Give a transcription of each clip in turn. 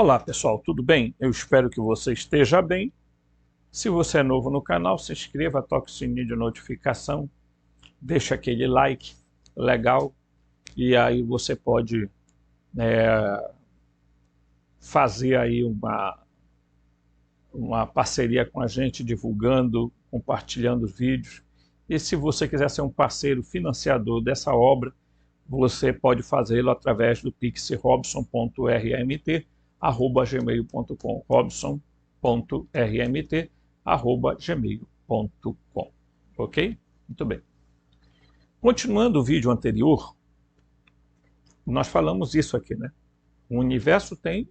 Olá pessoal, tudo bem? Eu espero que você esteja bem. Se você é novo no canal, se inscreva, toque o sininho de notificação, deixa aquele like legal e aí você pode fazer aí uma parceria com a gente, divulgando, compartilhando os vídeos. E se você quiser ser um parceiro financiador dessa obra, você pode fazê-lo através do Pix robson.rmt@gmail.com, robson.rmt@gmail.com. Ok? Muito bem. Continuando o vídeo anterior, nós falamos isso aqui, né? O universo tem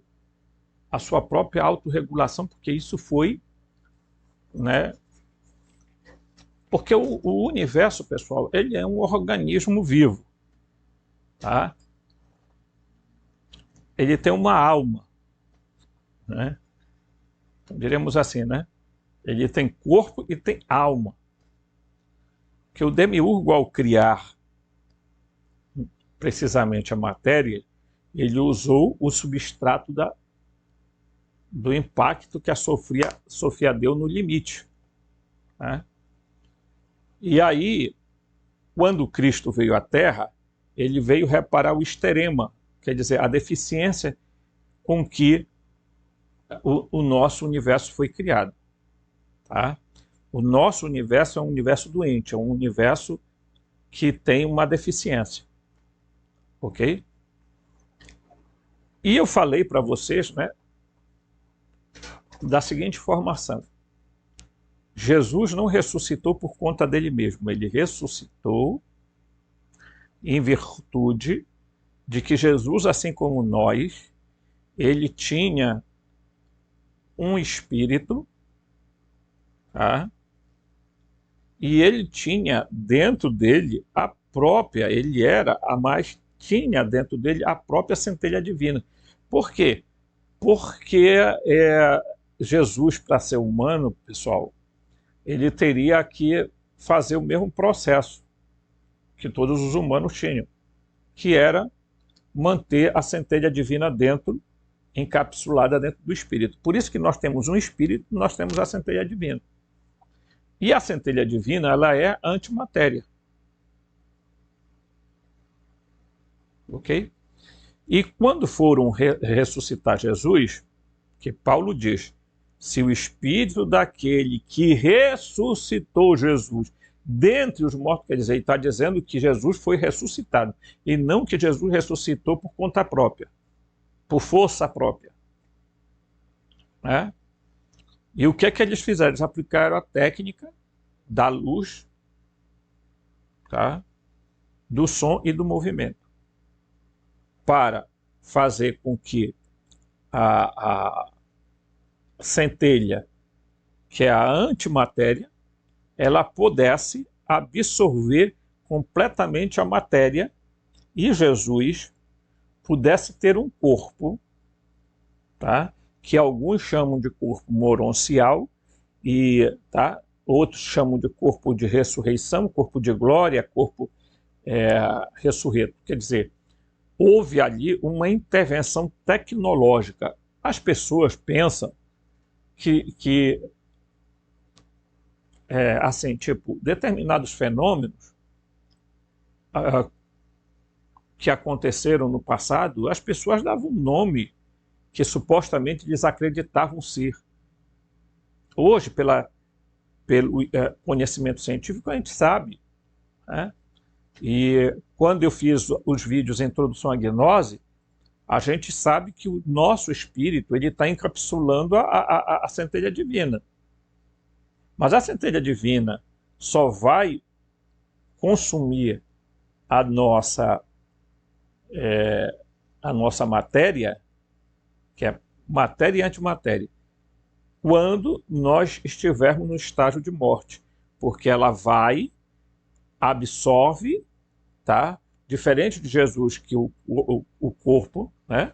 a sua própria autorregulação, porque isso foi, né? Porque o universo, pessoal, ele é um organismo vivo, tá? Ele tem uma alma, né? Então, diremos assim, né? Ele tem corpo e tem alma. Que o demiurgo, ao criar precisamente a matéria, ele usou o substrato do impacto que a Sofia deu no limite, né? E aí, quando Cristo veio à Terra, ele veio reparar o esterema, quer dizer, a deficiência com que o nosso universo foi criado. Tá? O nosso universo é um universo doente, é um universo que tem uma deficiência. Ok? E eu falei para vocês, né, da seguinte informação. Jesus não ressuscitou por conta dele mesmo, ele ressuscitou em virtude de que Jesus, assim como nós, ele tinha um espírito, tá? E ele tinha dentro dele tinha dentro dele a própria centelha divina. Por quê? Porque Jesus, para ser humano, pessoal, ele teria que fazer o mesmo processo que todos os humanos tinham, que era manter a centelha divina encapsulada dentro do espírito. Por isso que nós temos um espírito, nós temos a centelha divina. E a centelha divina, ela é antimatéria. Ok? E quando foram ressuscitar Jesus, que Paulo diz, se o espírito daquele que ressuscitou Jesus dentre os mortos, quer dizer, ele está dizendo que Jesus foi ressuscitado, e não que Jesus ressuscitou por conta própria, por força própria. Né? E o que é que eles fizeram? Eles aplicaram a técnica da luz, tá? Do som e do movimento, para fazer com que a centelha, que é a antimatéria, ela pudesse absorver completamente a matéria e Jesus pudesse ter um corpo, tá? Que alguns chamam de corpo moroncial, tá? Outros chamam de corpo de ressurreição, corpo de glória, corpo ressurreto. Quer dizer, houve ali uma intervenção tecnológica. As pessoas pensam que assim, tipo, determinados fenômenos que aconteceram no passado, as pessoas davam um nome que supostamente eles acreditavam ser. Hoje, pelo conhecimento científico, a gente sabe, né? E quando eu fiz os vídeos Introdução à Gnose, a gente sabe que o nosso espírito está encapsulando a centelha divina. Mas a centelha divina só vai consumir a nossa matéria, que é matéria e antimatéria, quando nós estivermos no estágio de morte, porque ela absorve, tá? Diferente de Jesus, que o corpo, né?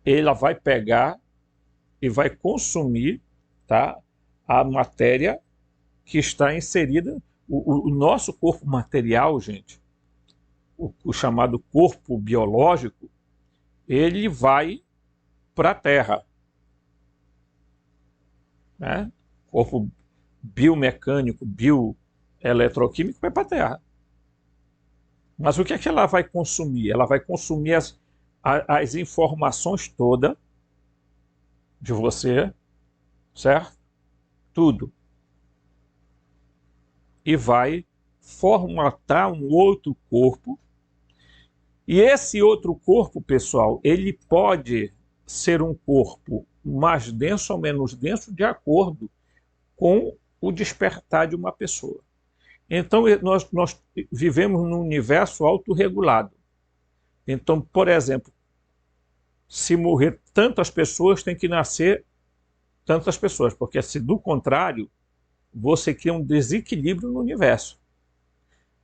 Ela vai pegar e vai consumir, tá? A matéria que está inserida, o nosso corpo material, gente, o chamado corpo biológico, ele vai para a Terra, né? Corpo biomecânico, bioeletroquímico vai para a Terra. Mas o que é que ela vai consumir? Ela vai consumir as informações todas de você, certo? Tudo. E vai formatar um outro corpo. E esse outro corpo, pessoal, ele pode ser um corpo mais denso ou menos denso de acordo com o despertar de uma pessoa. Então, nós vivemos num universo autorregulado. Então, por exemplo, se morrer tantas pessoas, tem que nascer tantas pessoas, porque se do contrário, você cria um desequilíbrio no universo.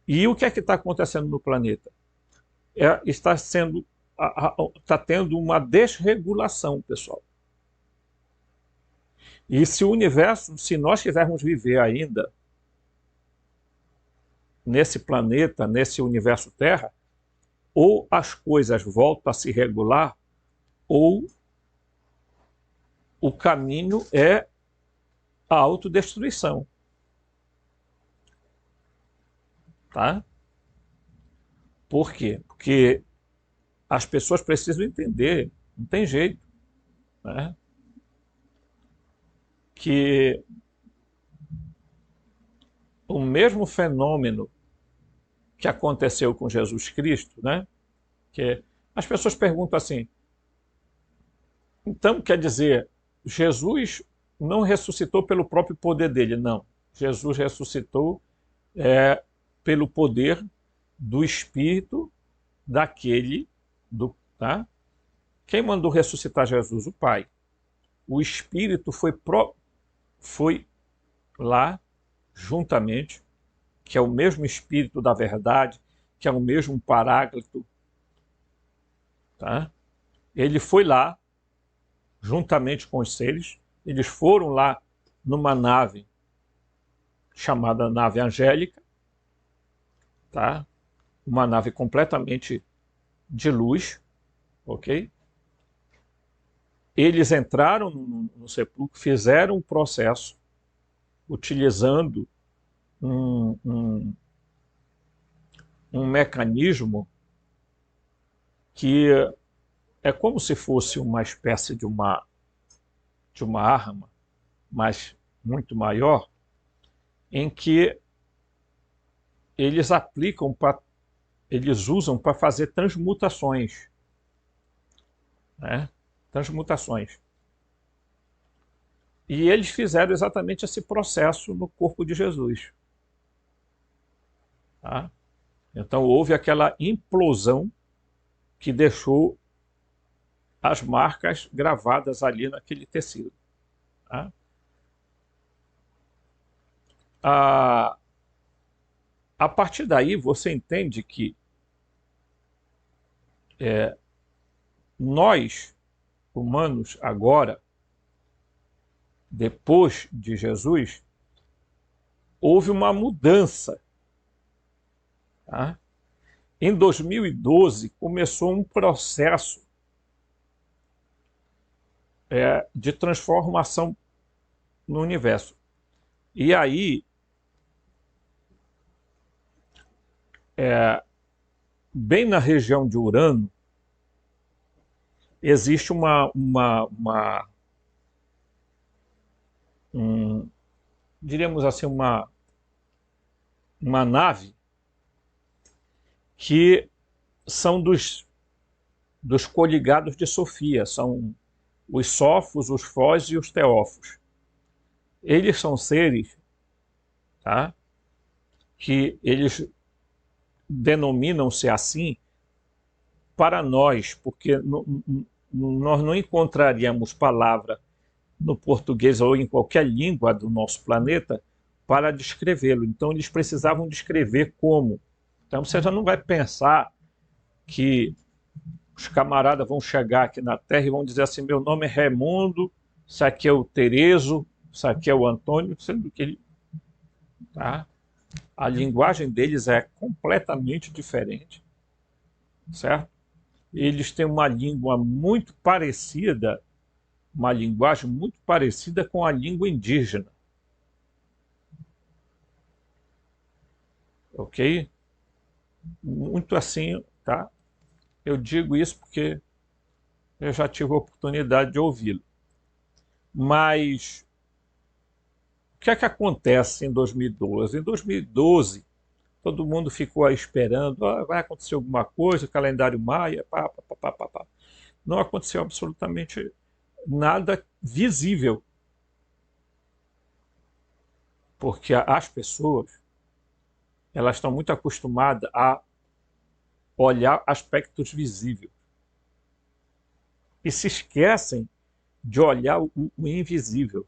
E o que é que está acontecendo no planeta? Está tendo uma desregulação, pessoal. E se o universo, se nós quisermos viver ainda nesse planeta, nesse universo Terra, ou as coisas voltam a se regular, ou o caminho é a autodestruição. Tá? Por quê? Porque as pessoas precisam entender, não tem jeito, né? Que o mesmo fenômeno que aconteceu com Jesus Cristo, né? Que as pessoas perguntam assim, então quer dizer, Jesus não ressuscitou pelo próprio poder dele? Não, Jesus ressuscitou pelo poder do Espírito daquele, tá? Quem mandou ressuscitar Jesus? O Pai. O Espírito foi lá juntamente, que é o mesmo Espírito da verdade, que é o mesmo Paráclito, tá? Ele foi lá juntamente com os seres, eles foram lá numa nave chamada nave angélica, tá? Uma nave completamente de luz, ok? Eles entraram no sepulcro, fizeram um processo utilizando um mecanismo que é como se fosse uma espécie de uma arma, mas muito maior, em que eles aplicam eles usam para fazer transmutações, né? Transmutações. E eles fizeram exatamente esse processo no corpo de Jesus. Tá? Então houve aquela implosão que deixou as marcas gravadas ali naquele tecido. Tá? A partir daí você entende que nós, humanos, agora, depois de Jesus, houve uma mudança. Tá? Em 2012, começou um processo de transformação no universo. E aí, bem na região de Urano, existe diríamos assim, uma nave que são dos coligados de Sofia, são os Sófos, os Fós e os Teófos. Eles são seres, tá, que eles denominam-se assim para nós, porque nós não encontraríamos palavra no português ou em qualquer língua do nosso planeta para descrevê-lo. Então eles precisavam descrever como. Então você já não vai pensar que os camaradas vão chegar aqui na Terra e vão dizer assim, meu nome é Raimundo, isso aqui é o Terezo, isso aqui é o Antônio, sendo que ele... Tá? A linguagem deles é completamente diferente, certo? eles têm uma língua muito parecida, uma linguagem muito parecida com a língua indígena. Ok? Muito assim, tá? Eu digo isso porque eu já tive a oportunidade de ouvi-lo. Mas o que é que acontece em 2012? Em 2012, todo mundo ficou aí esperando, vai acontecer alguma coisa, o calendário maia, pá, pá, pá, pá, pá, pá. Não aconteceu absolutamente nada visível, porque as pessoas elas estão muito acostumadas a olhar aspectos visíveis e se esquecem de olhar o invisível.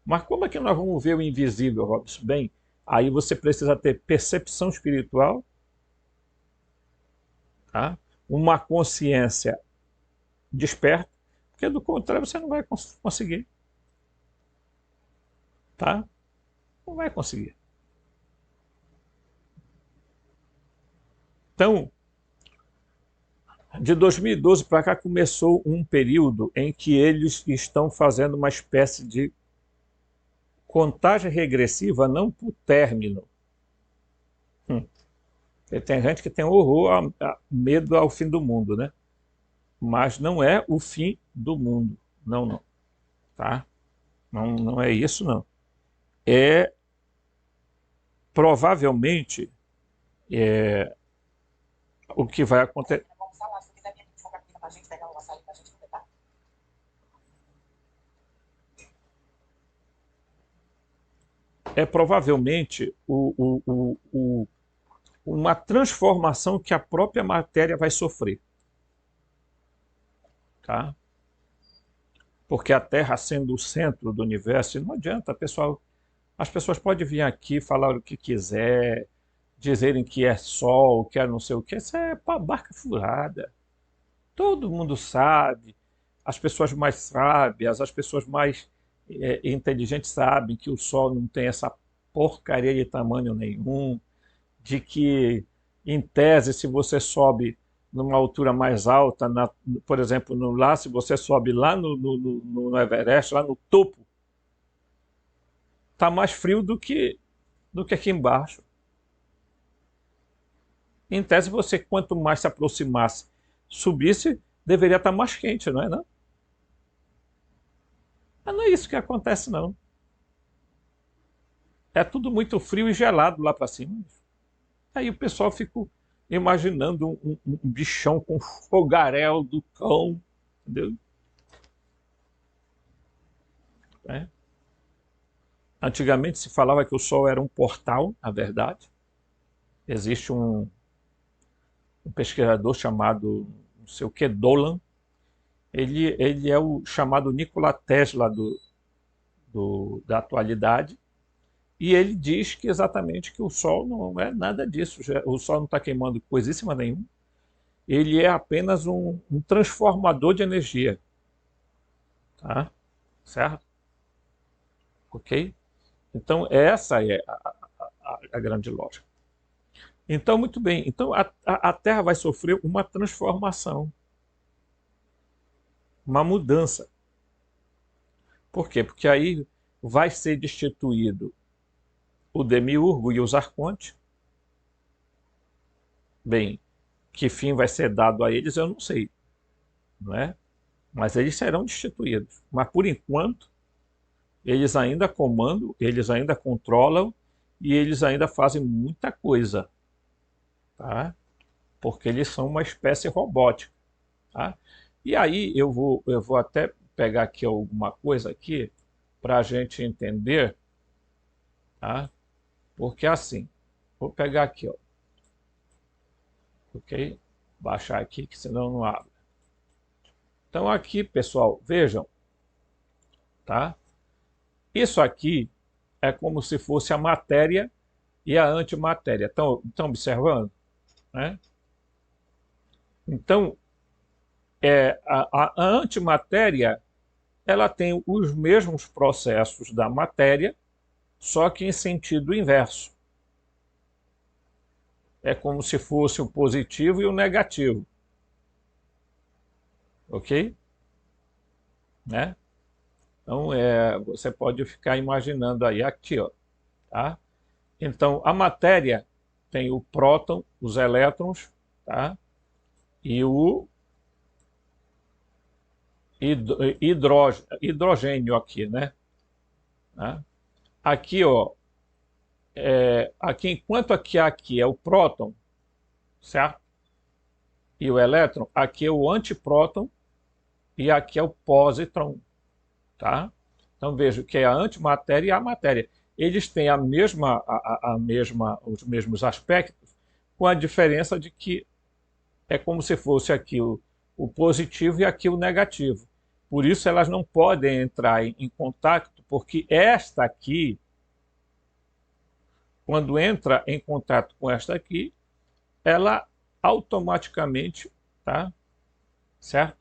Mas como é que nós vamos ver o invisível, Robson? Bem, aí você precisa ter percepção espiritual, tá? Uma consciência desperta, porque do contrário você não vai conseguir, tá? Não vai conseguir. Então, de 2012 para cá começou um período em que eles estão fazendo uma espécie de contagem regressiva, não por término. Tem gente que tem horror, medo ao fim do mundo, né? Mas não é o fim do mundo. Não, não. Tá? Não, não é isso, não. É provavelmente o que vai acontecer. É provavelmente uma transformação que a própria matéria vai sofrer. Tá? Porque a Terra sendo o centro do universo, não adianta, pessoal. As pessoas podem vir aqui falar o que quiser, dizerem que é sol, que é não sei o que, isso é barca furada. Todo mundo sabe, as pessoas mais sábias, as pessoas mais inteligentes sabem que o sol não tem essa porcaria de tamanho nenhum, de que, em tese, se você sobe numa altura mais alta, por exemplo, lá, se você sobe lá no Everest, lá no topo, está mais frio do que aqui embaixo. Em tese, você, quanto mais se aproximasse, subisse, deveria estar mais quente, não é? Não? Mas não é isso que acontece, não. É tudo muito frio e gelado lá para cima. Aí o pessoal fica imaginando um bichão com fogaréu do cão, entendeu? É. Antigamente se falava que o Sol era um portal, na verdade. Existe um pesquisador chamado, não sei o que, Dolan. Ele é o chamado Nikola Tesla da atualidade. E ele diz que exatamente que o Sol não é nada disso. O Sol não está queimando coisíssima nenhuma. Ele é apenas um transformador de energia. Tá? Certo? Ok? Então, essa é a grande lógica. Então, muito bem. Então, a Terra vai sofrer uma transformação, uma mudança. Por quê? Porque aí vai ser destituído o Demiurgo e os arcontes. Bem, que fim vai ser dado a eles, eu não sei. Não é? Mas eles serão destituídos. Mas, por enquanto, eles ainda comandam, eles ainda controlam e eles ainda fazem muita coisa. Tá? Porque eles são uma espécie robótica. Tá? E aí eu vou até pegar aqui alguma coisa aqui para a gente entender, tá? Porque assim, vou pegar aqui, ó, ok? Baixar aqui, que senão não abre. Então aqui, pessoal, vejam, tá? Isso aqui é como se fosse a matéria e a antimatéria. Estão observando? Né? Então, a antimatéria ela tem os mesmos processos da matéria, só que em sentido inverso. É como se fosse o positivo e o negativo. ok? Né? Então, você pode ficar imaginando aí, aqui, ó, tá? Então, a matéria tem o próton, os elétrons, tá? E o hidrogênio aqui, né? Tá? Aqui, ó, aqui, enquanto aqui é o próton, certo? E o elétron, aqui é o antipróton e aqui é o pósitron, tá? Então veja que é a antimatéria e a matéria. Eles têm os mesmos aspectos, com a diferença de que é como se fosse aqui o positivo e aqui o negativo. Por isso elas não podem entrar em contato, porque esta aqui, quando entra em contato com esta aqui, ela automaticamente, tá? Certo?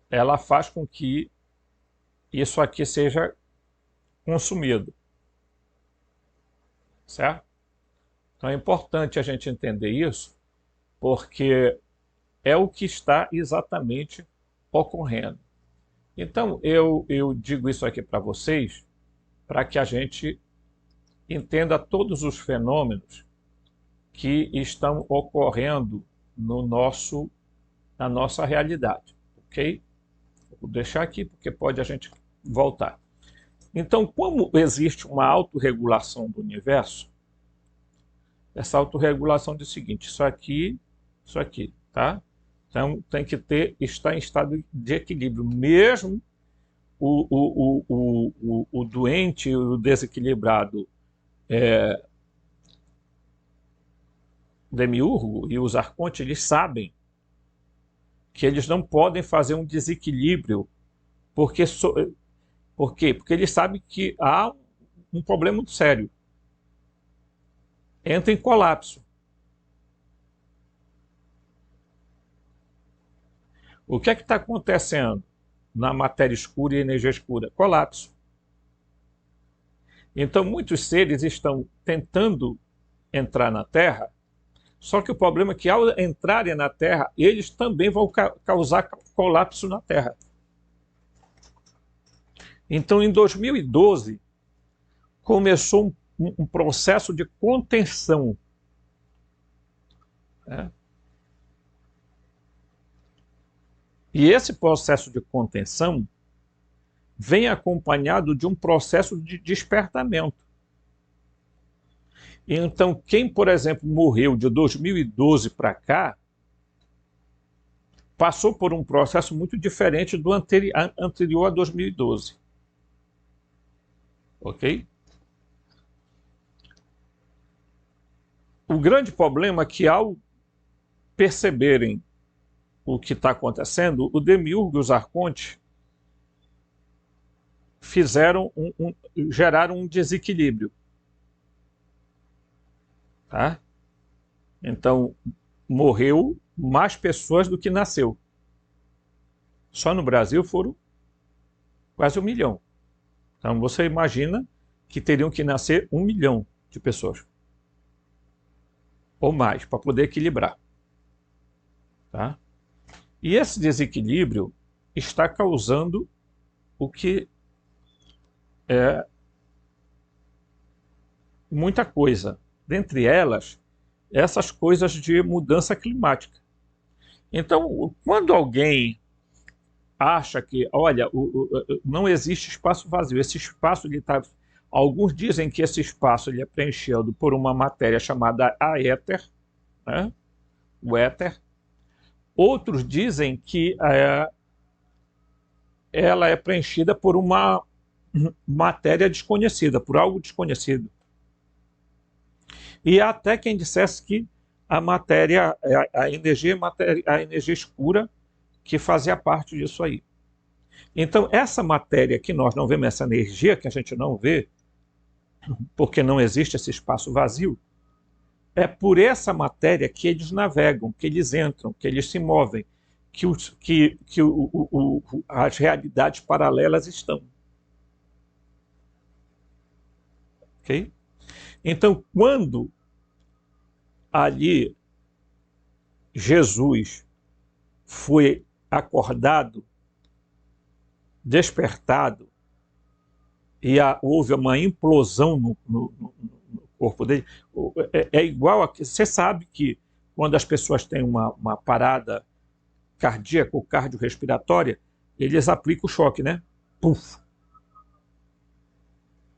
Ela faz com que isso aqui seja consumido, certo? Então é importante a gente entender isso, porque é o que está exatamente ocorrendo. Então eu digo isso aqui para vocês, para que a gente entenda todos os fenômenos que estão ocorrendo na nossa realidade, ok? Vou deixar aqui porque pode a gente voltar. Então, como existe uma autorregulação do universo, essa autorregulação diz o seguinte: isso aqui, tá? Então tem que estar em estado de equilíbrio, mesmo o doente, o desequilibrado demiurgo e os arcontes, eles sabem que eles não podem fazer um desequilíbrio, por quê? Porque eles sabem que há um problema muito sério. Entra em colapso. O que é que está acontecendo na matéria escura e energia escura? Colapso. Então, muitos seres estão tentando entrar na Terra, só que o problema é que, ao entrarem na Terra, eles também vão causar colapso na Terra. Então, em 2012, começou um processo de contenção. Né? E esse processo de contenção vem acompanhado de um processo de despertamento. Então, quem, por exemplo, morreu de 2012 para cá, passou por um processo muito diferente do anterior a 2012. Ok? O grande problema é que, ao perceberem o que está acontecendo, o Demiurgo e os arcontes geraram um desequilíbrio. Tá? Então, morreu mais pessoas do que nasceu. Só no Brasil foram quase 1 milhão. Então, você imagina que teriam que nascer 1 milhão de pessoas. Ou mais, para poder equilibrar. Tá? E esse desequilíbrio está causando o que é muita coisa. Dentre elas, essas coisas de mudança climática. Então, quando alguém acha que, olha, não existe espaço vazio, esse espaço ele está... Alguns dizem que esse espaço ele é preenchido por uma matéria chamada éter, né? O éter. Outros dizem que ela é preenchida por uma matéria desconhecida, por algo desconhecido. E há até quem dissesse que a matéria, a energia escura, que fazia parte disso aí. Então, essa matéria que nós não vemos, essa energia que a gente não vê, porque não existe esse espaço vazio, é por essa matéria que eles navegam, que eles entram, que eles se movem, que as realidades paralelas estão. Ok? Então, quando ali Jesus foi acordado, despertado, e houve uma implosão no corpo dele, é igual a... Você sabe que quando as pessoas têm uma parada cardíaca ou cardiorrespiratória, eles aplicam o choque, né? Puf!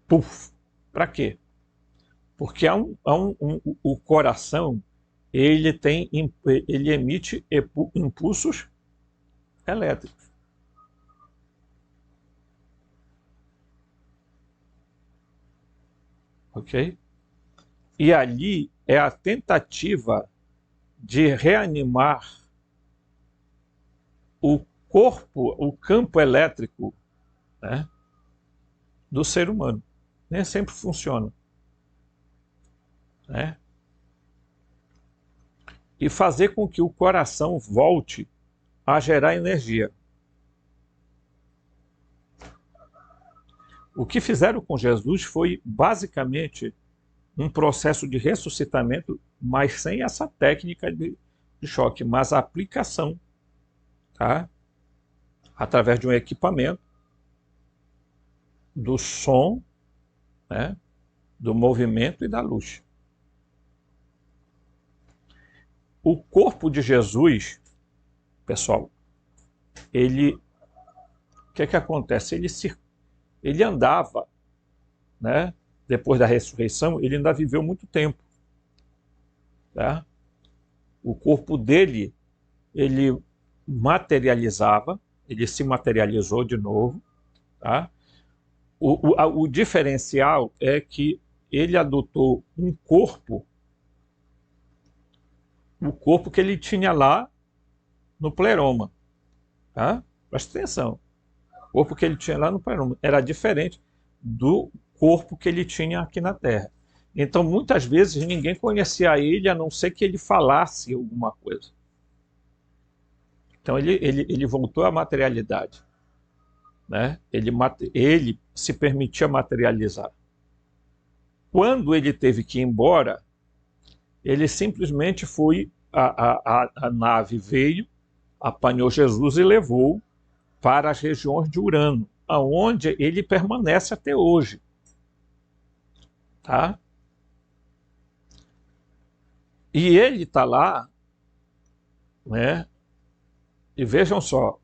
Puf! Para quê? Porque o coração, ele emite impulsos elétricos. Ok? E ali é a tentativa de reanimar o corpo, o campo elétrico, né, do ser humano. Nem sempre funciona, né? E fazer com que o coração volte a gerar energia. O que fizeram com Jesus foi basicamente um processo de ressuscitamento, mas sem essa técnica de choque, mas a aplicação, tá? Através de um equipamento, do som, né, do movimento e da luz. O corpo de Jesus, pessoal, o que acontece? Ele andava, né? Depois da ressurreição, ele ainda viveu muito tempo, tá? O corpo dele, ele materializava, ele se materializou de novo, tá? O diferencial é que ele adotou um corpo, o corpo que ele tinha lá no pleroma, tá? Presta atenção. O corpo que ele tinha lá no pleroma era diferente do corpo que ele tinha aqui na Terra. Então, muitas vezes, ninguém conhecia ele, a não ser que ele falasse alguma coisa. Então, ele voltou à materialidade, né? Ele se permitia materializar. Quando ele teve que ir embora, ele simplesmente foi, a nave veio, apanhou Jesus e levou para as regiões de Urano, aonde ele permanece até hoje. Tá? E ele está lá, né? E vejam só,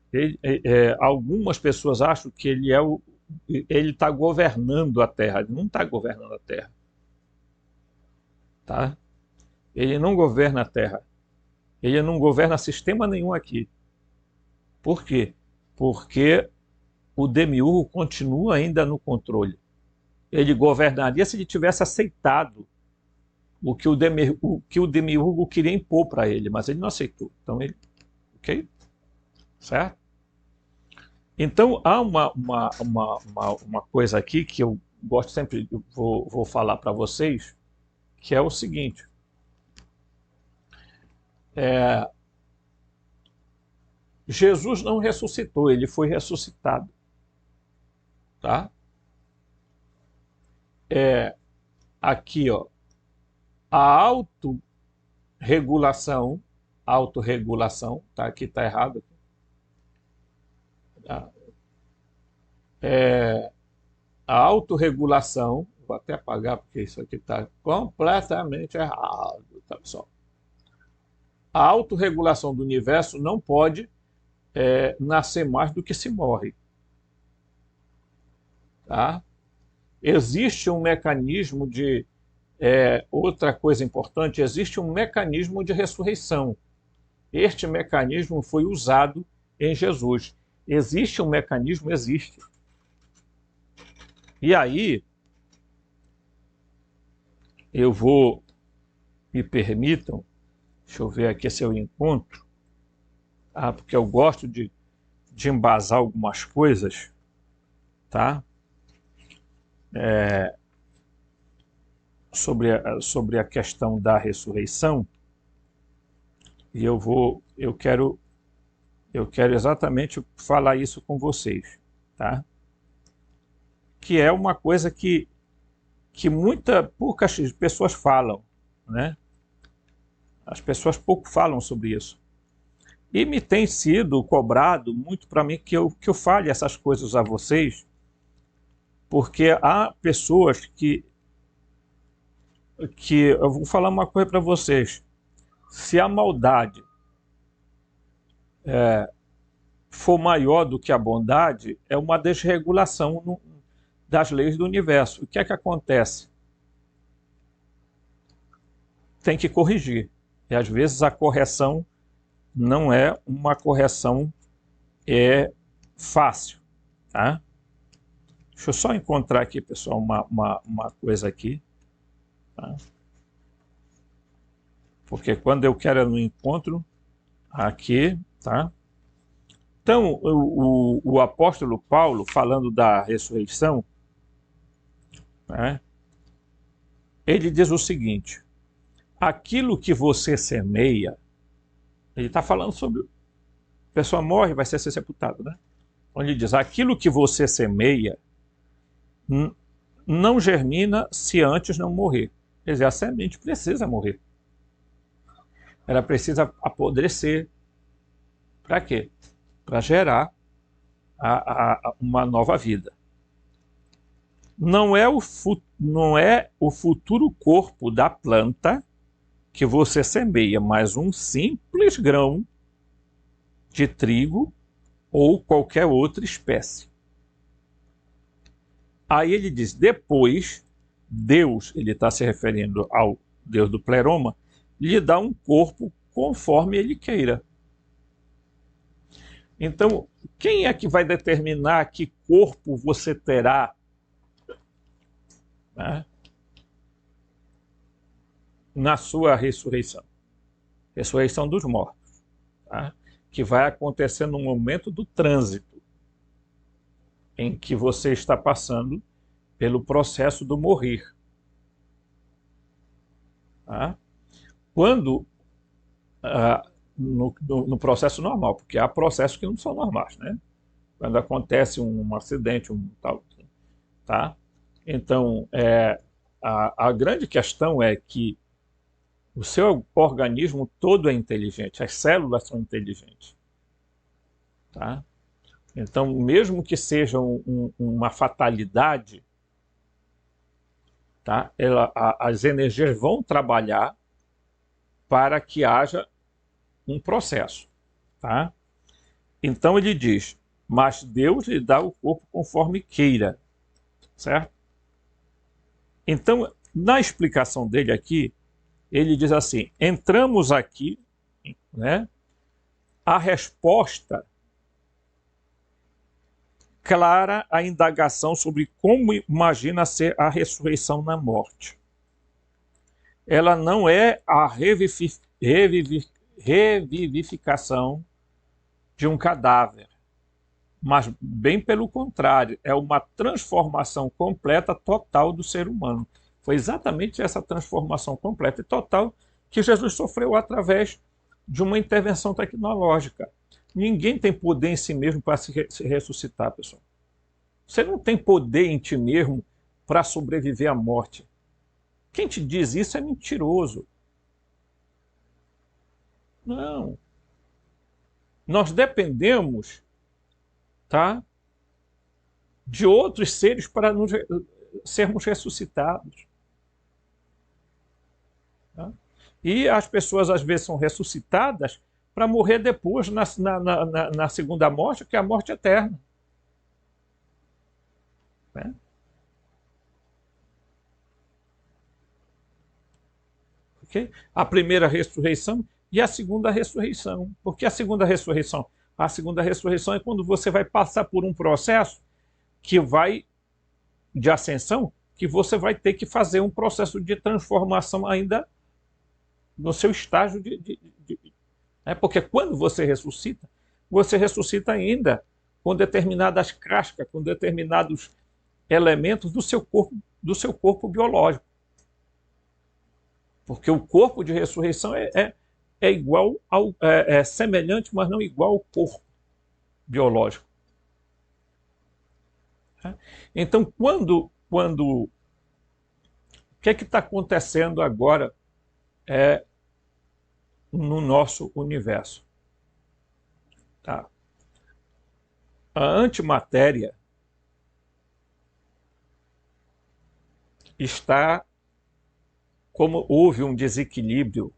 algumas pessoas acham que ele está governando a Terra. Ele não está governando a Terra. Tá? Ele não governa a Terra. Ele não governa sistema nenhum aqui. Por quê? Porque o demiurgo continua ainda no controle. Ele governaria se ele tivesse aceitado o que o demiurgo queria impor para ele, mas ele não aceitou. Então ele... Ok? Certo? Então há uma coisa aqui que eu gosto sempre, vou falar para vocês, que é o seguinte. Jesus não ressuscitou, ele foi ressuscitado. Tá? Aqui, ó, a autorregulação, tá? Aqui está errado. A autorregulação, vou até apagar porque isso aqui está completamente errado, tá, pessoal? A autorregulação do universo não pode nascer mais do que se morre. Tá? Existe um mecanismo de... outra coisa importante, existe um mecanismo de ressurreição. Este mecanismo foi usado em Jesus. Existe um mecanismo? Existe. E aí, me permitam, deixa eu ver aqui se eu encontro, porque eu gosto de embasar algumas coisas, tá? Sobre a questão da ressurreição, e eu quero exatamente falar isso com vocês, tá? Que é uma coisa que poucas pessoas falam, né? As pessoas pouco falam sobre isso. E me tem sido cobrado muito para mim que eu fale essas coisas a vocês, porque há pessoas que eu vou falar uma coisa para vocês. Se a maldade for maior do que a bondade, é uma desregulação das leis do universo. O que é que acontece? Tem que corrigir. E às vezes a correção não é uma correção fácil. Tá? Deixa eu só encontrar aqui, pessoal, uma coisa aqui. Tá? Porque quando eu quero eu não encontro aqui, tá? Então, o apóstolo Paulo, falando da ressurreição, né, ele diz o seguinte: aquilo que você semeia, ele está falando sobre a pessoa morre, vai ser sepultado, né? Onde ele diz: aquilo que você semeia não germina se antes não morrer. Quer dizer, a semente precisa morrer. Ela precisa apodrecer. Para quê? Para gerar uma nova vida. Não é o futuro corpo da planta que você semeia, mas um simples grão de trigo ou qualquer outra espécie. Aí ele diz, depois, Deus, ele está se referindo ao Deus do pleroma, lhe dá um corpo conforme ele queira. Então, quem é que vai determinar que corpo você terá, né, na sua ressurreição? Ressurreição dos mortos, tá? Que vai acontecer no momento do trânsito, em que você está passando pelo processo do morrer. Tá? Quando... no processo normal, porque há processos que não são normais, né? Quando acontece um acidente, tá? Então, a grande questão é que o seu organismo todo é inteligente, as células são inteligentes, tá? Então, mesmo que seja uma fatalidade, tá? As energias vão trabalhar para que haja um processo, tá? Então ele diz, mas Deus lhe dá o corpo conforme queira, certo? Então, na explicação dele aqui, ele diz assim, entramos aqui, né, a resposta clara à indagação sobre como imagina ser a ressurreição na morte. Ela não é a revivificação de um cadáver, mas bem pelo contrário, é uma transformação completa, total do ser humano. Foi exatamente essa transformação completa e total que Jesus sofreu através de uma intervenção tecnológica. Ninguém tem poder em si mesmo para se ressuscitar, pessoal. Você não tem poder em ti mesmo para sobreviver à morte. Quem te diz isso é mentiroso. Não. Nós dependemos, tá, de outros seres para sermos ressuscitados. Tá? E as pessoas às vezes são ressuscitadas para morrer depois na segunda morte, que é a morte eterna. Né? Okay? A primeira ressurreição e a segunda ressurreição. Por que a segunda ressurreição? A segunda ressurreição é quando você vai passar por um processo de ascensão, que você vai ter que fazer um processo de transformação ainda no seu estágio porque quando você ressuscita ainda com determinadas cascas, com determinados elementos do seu corpo biológico. Porque o corpo de ressurreição é igual é semelhante, mas não igual ao corpo biológico. Então, o que é que está acontecendo agora no nosso universo. Tá? A antimatéria está, como houve um desequilíbrio,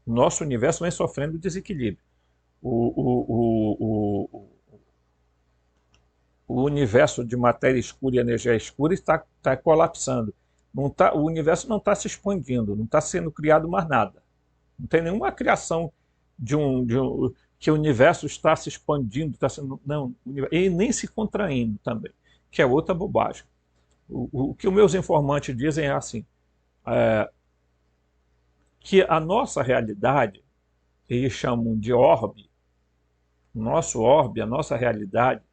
o nosso universo vem sofrendo desequilíbrio. O universo de matéria escura e energia escura está colapsando. O universo não está se expandindo, não está sendo criado mais nada. Não tem nenhuma criação que o universo está se expandindo, está sendo. Não, e nem se contraindo também, que é outra bobagem. O que os meus informantes dizem é assim, que a nossa realidade, eles chamam de orbe, o nosso orbe, a nossa realidade,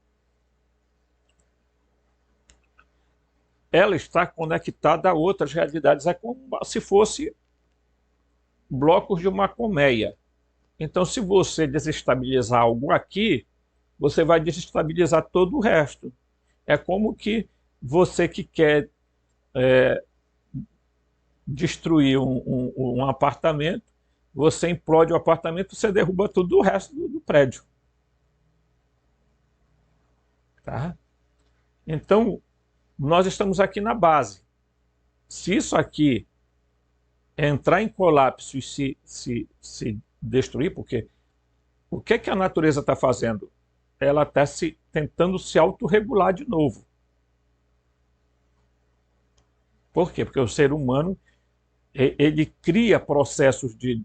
ela está conectada a outras realidades, é como se fosse blocos de uma colmeia. Então, se você desestabilizar algo aqui, você vai desestabilizar todo o resto. É como que você que quer destruir um apartamento, você implode o apartamento, você derruba tudo o resto do prédio. Tá? Então, nós estamos aqui na base. Se isso aqui entrar em colapso e se destruir, porque o que a natureza está fazendo? Ela está tentando se autorregular de novo. Por quê? Porque o ser humano ele cria processos de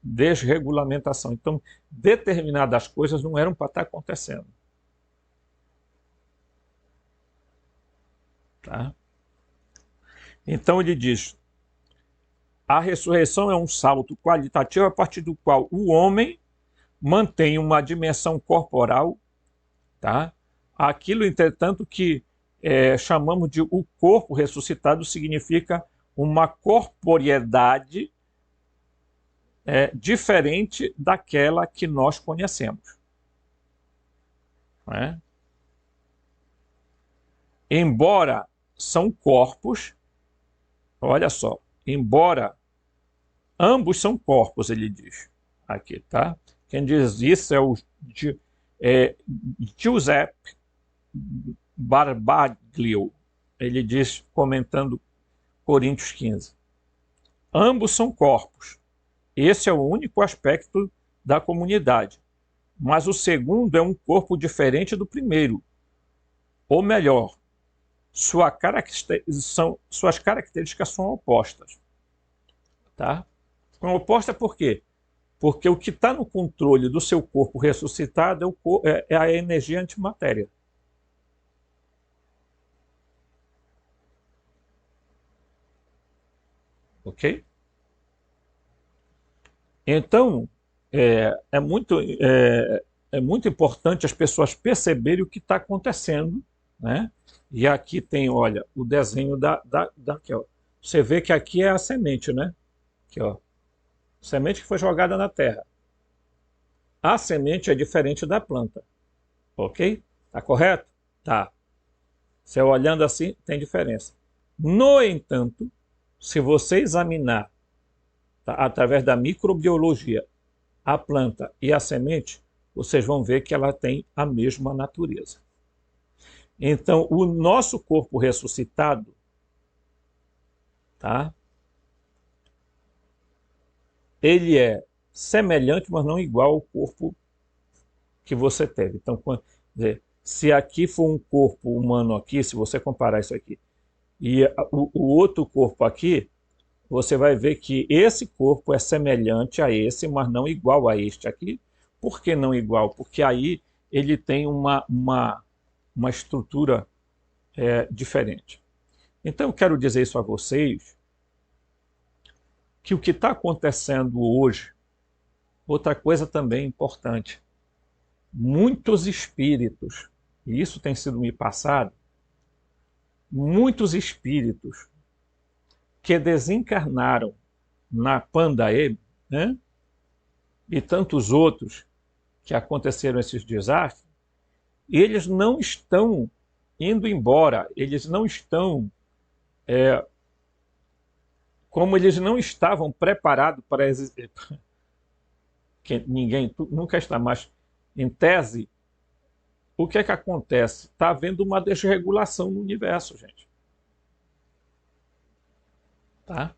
desregulamentação. Então, determinadas coisas não eram para estar acontecendo. Tá? Então, ele diz, a ressurreição é um salto qualitativo a partir do qual o homem mantém uma dimensão corporal, tá? Aquilo, entretanto, que chamamos de o corpo ressuscitado significa uma corporeidade diferente daquela que nós conhecemos. Não é? Embora são corpos, olha só, embora ambos são corpos, ele diz aqui, tá? Quem diz isso é o Giuseppe Barbaglio. Ele diz, comentando Coríntios 15. Ambos são corpos. Esse é o único aspecto da comunidade. Mas o segundo é um corpo diferente do primeiro. Ou melhor, suas características são opostas. Tá? São opostas por quê? Porque o que está no controle do seu corpo ressuscitado é a energia antimatéria. Ok? Então, é muito importante as pessoas perceberem o que está acontecendo, né? E aqui tem, olha, o desenho aqui, ó. Você vê que aqui é a semente, né? Aqui, ó. Semente que foi jogada na terra. A semente é diferente da planta. Ok? Tá correto? Tá. Você olhando assim, tem diferença. No entanto, se você examinar, tá, através da microbiologia, a planta e a semente, vocês vão ver que ela tem a mesma natureza. Então, o nosso corpo ressuscitado, tá? Ele é semelhante, mas não igual ao corpo que você teve. Então, se aqui for um corpo humano aqui, se você comparar isso aqui, e o outro corpo aqui, você vai ver que esse corpo é semelhante a esse, mas não igual a este aqui. Por que não igual? Porque aí ele tem uma estrutura diferente. Então eu quero dizer isso a vocês, que o que está acontecendo hoje, outra coisa também importante, muitos espíritos, e isso tem sido me passado, muitos espíritos que desencarnaram na Pandaê, né, e tantos outros que aconteceram esses desastres, eles não estão indo embora, eles não estão, como eles não estavam preparados que ninguém nunca está, mas em tese, o que é que acontece? Está havendo uma desregulação no universo, gente. Tá?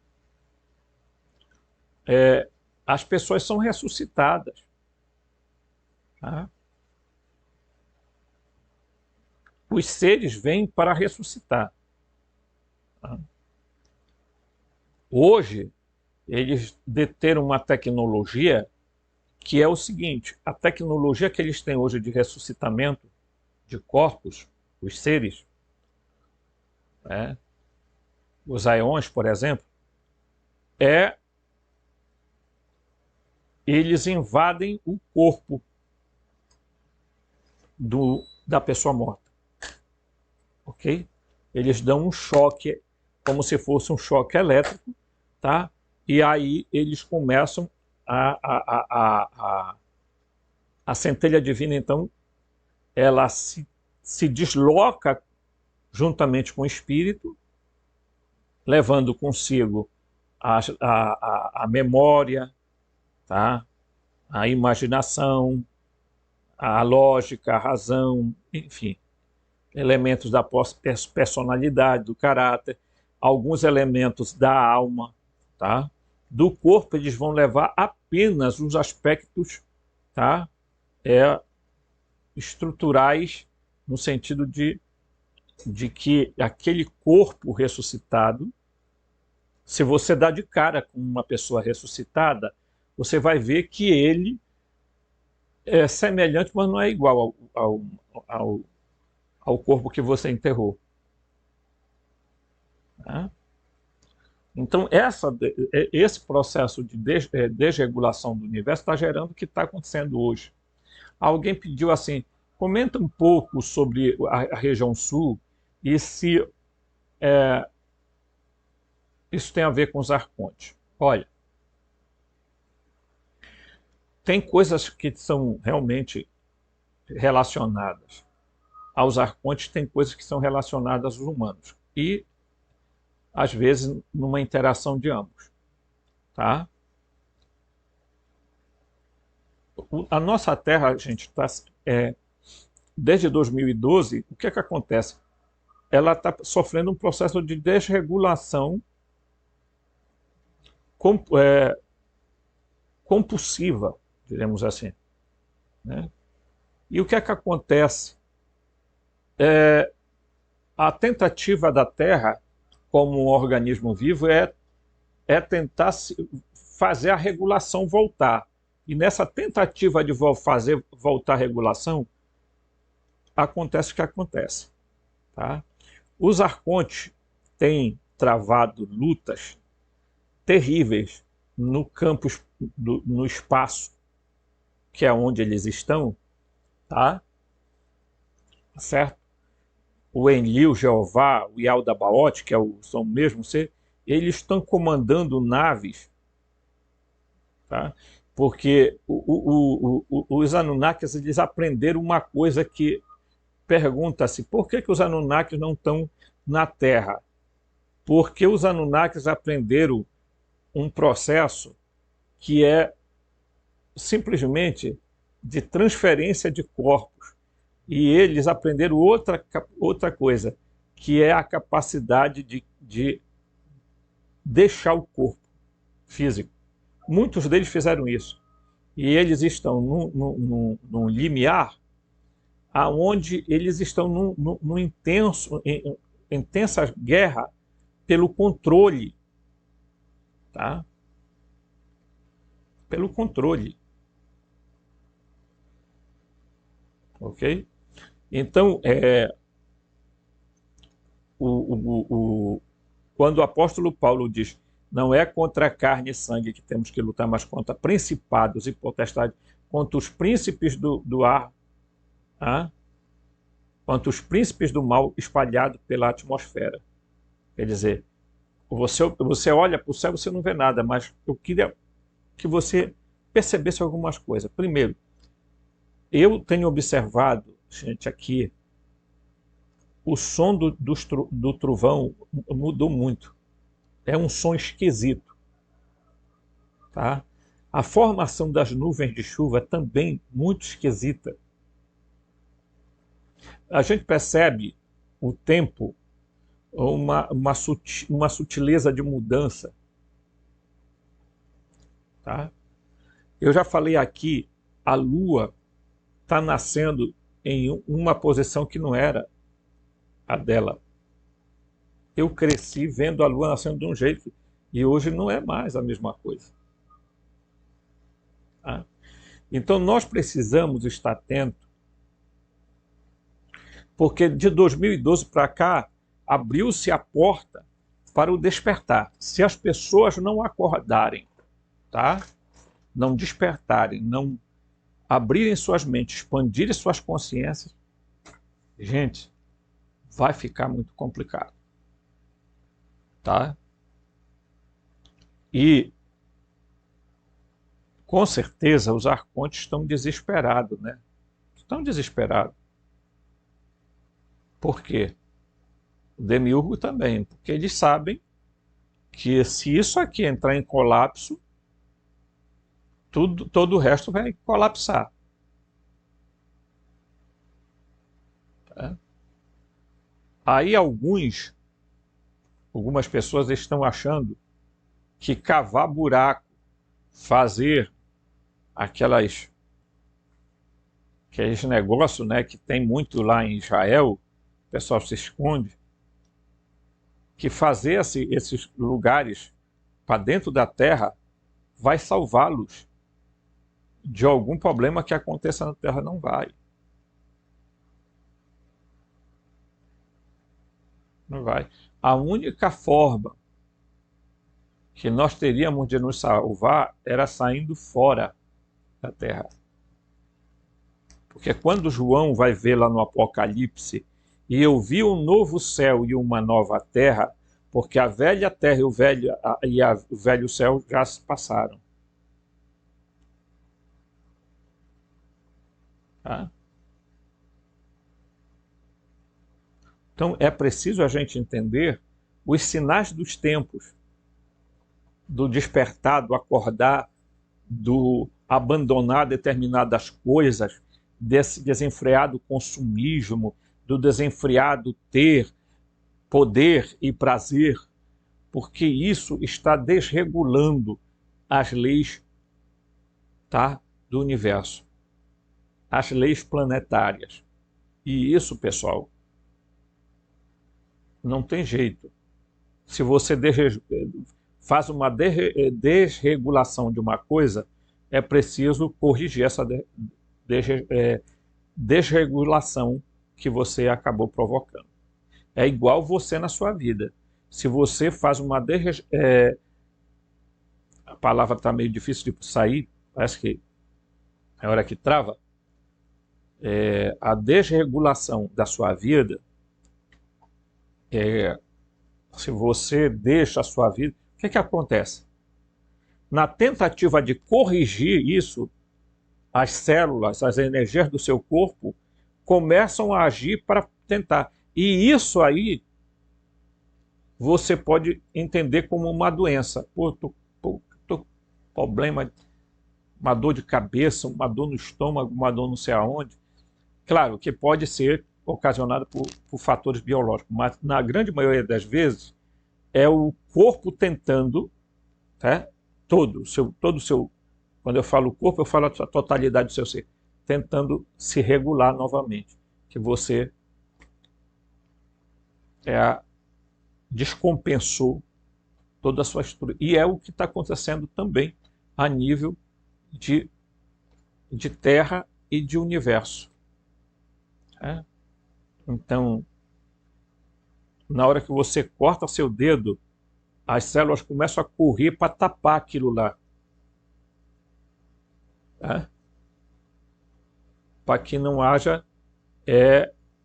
As pessoas são ressuscitadas. Tá? Os seres vêm para ressuscitar. Tá? Hoje, eles deteram uma tecnologia que é o seguinte: a tecnologia que eles têm hoje de ressuscitamento de corpos, os seres, né, os aeons, por exemplo, eles invadem o corpo da pessoa morta. Ok? Eles dão um choque, como se fosse um choque elétrico, tá? E aí eles começam a centelha divina, então, ela se desloca juntamente com o espírito, levando consigo a memória, tá? A imaginação, a lógica, a razão, enfim, elementos da personalidade, do caráter, alguns elementos da alma, tá? Do corpo eles vão levar apenas os aspectos, tá? Estruturais, no sentido de que aquele corpo ressuscitado, se você dá de cara com uma pessoa ressuscitada, você vai ver que ele é semelhante, mas não é igual ao corpo que você enterrou. Tá? Então, esse processo de desregulação do universo está gerando o que está acontecendo hoje. Alguém pediu assim, comenta um pouco sobre a região sul e se isso tem a ver com os arcontes. Olha, tem coisas que são realmente relacionadas aos arcontes, tem coisas que são relacionadas aos humanos. E, às vezes, numa interação de ambos. Tá? A nossa Terra, gente, está... desde 2012, o que é que acontece? Ela está sofrendo um processo de desregulação compulsiva, diremos assim. Né? E o que é que acontece? A tentativa da Terra, como um organismo vivo, é tentar fazer a regulação voltar. E nessa tentativa de fazer voltar a regulação, acontece o que acontece. Tá? Os arcontes têm travado lutas terríveis no campo, no espaço, que é onde eles estão, tá? Certo? O Enlil, Jeová, o Yaldabaoth, que são o mesmo ser, eles estão comandando naves, tá? Porque os Anunnakis, eles aprenderam uma coisa que pergunta-se, por que os Anunnakis não estão na Terra? Porque os Anunnakis aprenderam um processo que é simplesmente de transferência de corpos. E eles aprenderam outra coisa, que é a capacidade de deixar o corpo físico. Muitos deles fizeram isso. E eles estão num limiar aonde eles estão num intensa guerra pelo controle. Tá? Pelo controle. Ok? Então, quando o apóstolo Paulo diz não é contra a carne e sangue que temos que lutar, mas contra principados e potestades, contra os príncipes do ar, contra os príncipes do mal espalhados pela atmosfera. Quer dizer, você olha para o céu, você não vê nada, mas eu queria que você percebesse algumas coisas. Primeiro, eu tenho observado, gente, aqui, o som do trovão mudou muito. É um som esquisito. Tá? A formação das nuvens de chuva é também muito esquisita. A gente percebe o tempo, uma sutileza de mudança. Tá? Eu já falei aqui, a Lua está nascendo em uma posição que não era a dela. Eu cresci vendo a Lua nascendo de um jeito e hoje não é mais a mesma coisa. Tá? Então nós precisamos estar atentos, porque de 2012 para cá abriu-se a porta para o despertar. Se as pessoas não acordarem, tá? Não despertarem, não abrirem suas mentes, expandirem suas consciências, gente, vai ficar muito complicado. Tá? E com certeza os arcontes estão desesperados, né? Estão desesperados. Por quê? O Demiurgo também, porque eles sabem que se isso aqui entrar em colapso, todo o resto vai colapsar. Tá? Aí algumas pessoas estão achando que cavar buraco, fazer aqueles negócios, né, que tem muito lá em Israel, o pessoal se esconde, que fazer esses lugares para dentro da terra vai salvá-los de algum problema que aconteça na terra. Não vai. Não vai. A única forma que nós teríamos de nos salvar era saindo fora da terra. Porque quando João vai ver lá no Apocalipse, e eu vi um novo céu e uma nova terra, porque a velha terra e o velho céu já se passaram. Tá? Então é preciso a gente entender os sinais dos tempos, do despertar, do acordar, do abandonar determinadas coisas, desse desenfreado consumismo, do desenfreado ter poder e prazer, porque isso está desregulando as leis, tá, do universo, as leis planetárias. E isso, pessoal, não tem jeito. Se você faz uma desregulação de uma coisa, é preciso corrigir essa desregulação que você acabou provocando. É igual você na sua vida. Se você faz uma a palavra está meio difícil de sair, parece que é a hora que trava. A desregulação da sua vida, se você deixa a sua vida, o que acontece? Na tentativa de corrigir isso, as células, as energias do seu corpo começam a agir para tentar. E isso aí você pode entender como uma doença. Pô, tô problema, uma dor de cabeça, uma dor no estômago, uma dor não sei aonde. Claro que pode ser ocasionada por fatores biológicos, mas na grande maioria das vezes é o corpo tentando, tá? Todo o seu, quando eu falo corpo, eu falo a totalidade do seu ser, tentando se regular novamente, que você descompensou toda a sua estrutura. E é o que está acontecendo também a nível de Terra e de universo. Tá? Então, na hora que você corta seu dedo, as células começam a correr para tapar aquilo lá. Tá? Para que não haja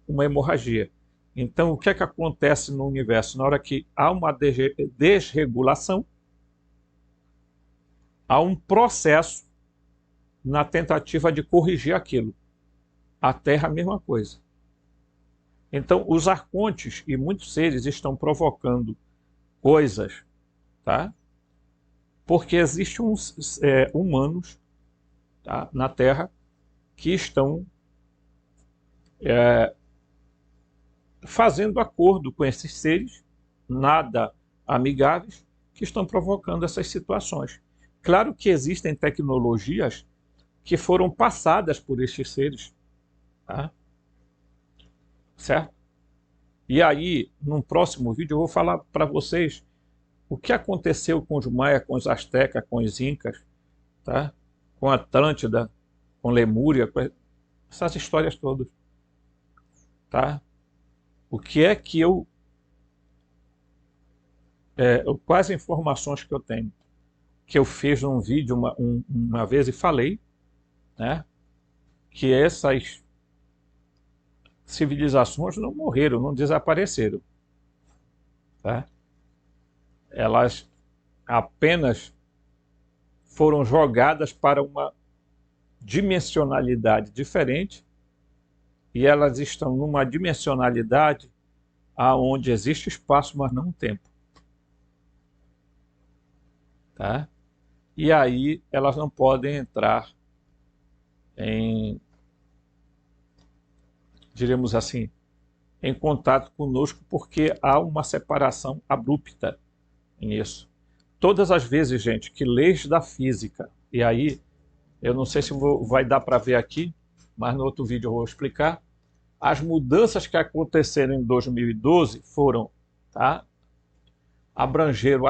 uma hemorragia. Então, o que acontece no universo? Na hora que há uma desregulação, há um processo na tentativa de corrigir aquilo. A Terra, a mesma coisa. Então, os arcontes e muitos seres estão provocando coisas, tá? Porque existem humanos, tá, na Terra que estão fazendo acordo com esses seres nada amigáveis que estão provocando essas situações. Claro que existem tecnologias que foram passadas por estes seres, tá? Certo? E aí, num próximo vídeo, eu vou falar para vocês o que aconteceu com os maias, com os astecas, com os incas, tá? Com a Atlântida, com Lemúria, com essas histórias todas, tá? O que é que quais informações que eu tenho, que eu fiz num vídeo uma vez e falei, né, que essas civilizações não morreram, não desapareceram, tá? Elas apenas foram jogadas para uma dimensionalidade diferente e elas estão numa dimensionalidade aonde existe espaço, mas não tempo, tá? E aí elas não podem entrar em, diríamos assim, em contato conosco, porque há uma separação abrupta nisso. Todas as vezes, gente, que leis da física, e aí, eu não sei se vai dar para ver aqui, mas no outro vídeo eu vou explicar, as mudanças que aconteceram em 2012 foram, tá, abrangeram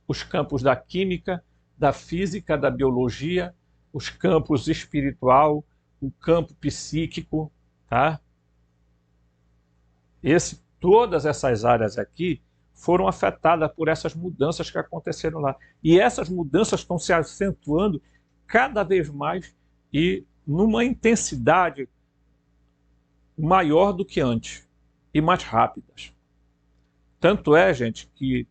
os campos da química, da física, da biologia, os campos espiritual, o campo psíquico, tá? Todas essas áreas aqui foram afetadas por essas mudanças que aconteceram lá. E essas mudanças estão se acentuando cada vez mais e numa intensidade maior do que antes e mais rápidas. Tanto é, gente, que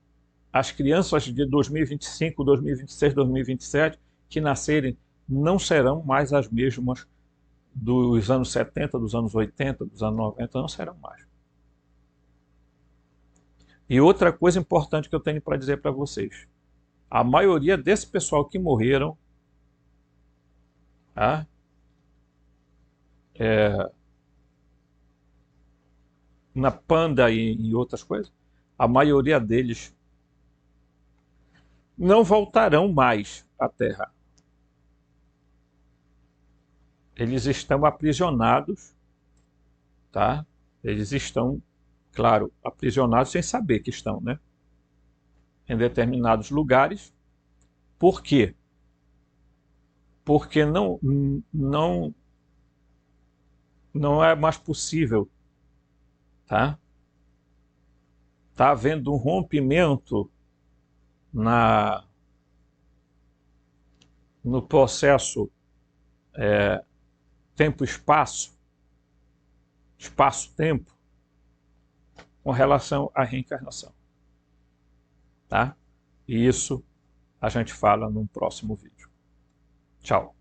as crianças de 2025, 2026, 2027 que nascerem não serão mais as mesmas dos anos 70, dos anos 80, dos anos 90, não serão mais. E outra coisa importante que eu tenho para dizer para vocês, a maioria desse pessoal que morreram, tá, na Panda e em outras coisas, a maioria deles não voltarão mais à Terra. Eles estão aprisionados, tá? Eles estão, claro, aprisionados sem saber que estão, né? Em determinados lugares. Por quê? Porque não é mais possível, tá? Tá havendo um rompimento no processo tempo-espaço, espaço-tempo, com relação à reencarnação, tá? E isso a gente fala num próximo vídeo. Tchau.